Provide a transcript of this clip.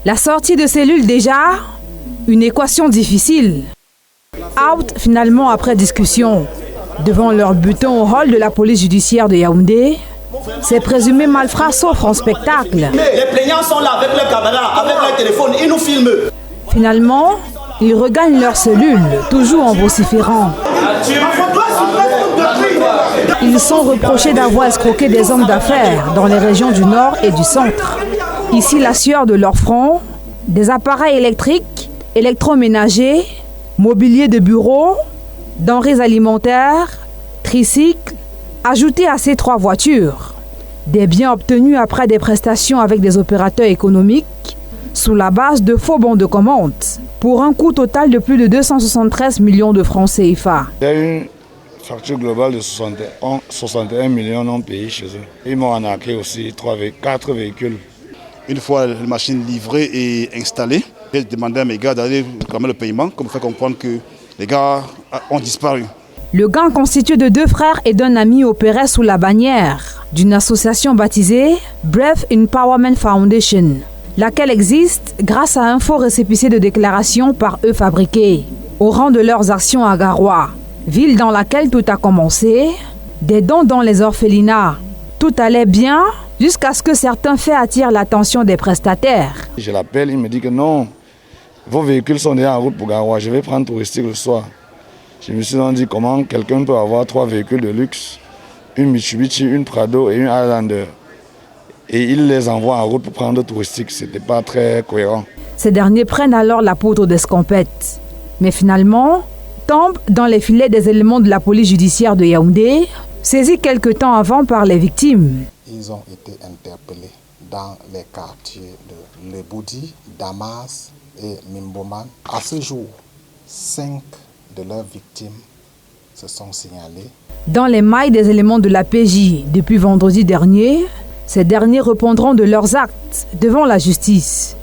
La sortie de cellules déjà, une équation difficile. Out finalement après discussion. Devant leur butin au hall de la police judiciaire de Yaoundé, ces présumés malfrats s'offrent en spectacle. Les plaignants sont là avec leur caméra, avec leur téléphone, ils nous filment. Finalement, ils regagnent leur cellule, toujours en vociférant. Ils sont reprochés d'avoir escroqué des hommes d'affaires dans les régions du Nord et du Centre. Ici, la sueur de leur front, des appareils électriques, électroménagers, mobilier de bureau, denrées alimentaires, tricycles, ajoutés à ces 3 voitures. Des biens obtenus après des prestations avec des opérateurs économiques sous la base de faux bons de commande pour un coût total de plus de 273 millions de francs CFA. Il y a une facture globale de 61 millions non payés chez eux. Ils m'ont arnaqué aussi 4 véhicules. Une fois la machine livrée et installée, j'ai demandé à mes gars d'aller réclamer le paiement, comme faire comprendre que les gars ont disparu. Le gang constitué de 2 frères et d'un ami opérait sous la bannière d'une association baptisée Breath Empowerment Foundation, laquelle existe grâce à un faux récépissé de déclaration par eux fabriqué, au rang de leurs actions à Garoua, ville dans laquelle tout a commencé, des dons dans les orphelinats. Tout allait bien jusqu'à ce que certains faits attirent l'attention des prestataires. Je l'appelle, il me dit que non, vos véhicules sont déjà en route pour Garoua, je vais prendre touristique le soir. Je me suis dit comment quelqu'un peut avoir 3 véhicules de luxe, une Mitsubishi, une Prado et une Highlander. Et il les envoie en route pour prendre touristique, ce n'était pas très cohérent. Ces derniers prennent alors la poudre d'escampette. Mais finalement, tombent dans les filets des éléments de la police judiciaire de Yaoundé, saisis quelque temps avant par les victimes. Ils ont été interpellés dans les quartiers de Leboudi, Damas et Mimboman. À ce jour, 5 de leurs victimes se sont signalées. Dans les mailles des éléments de la PJ depuis vendredi dernier, ces derniers répondront de leurs actes devant la justice.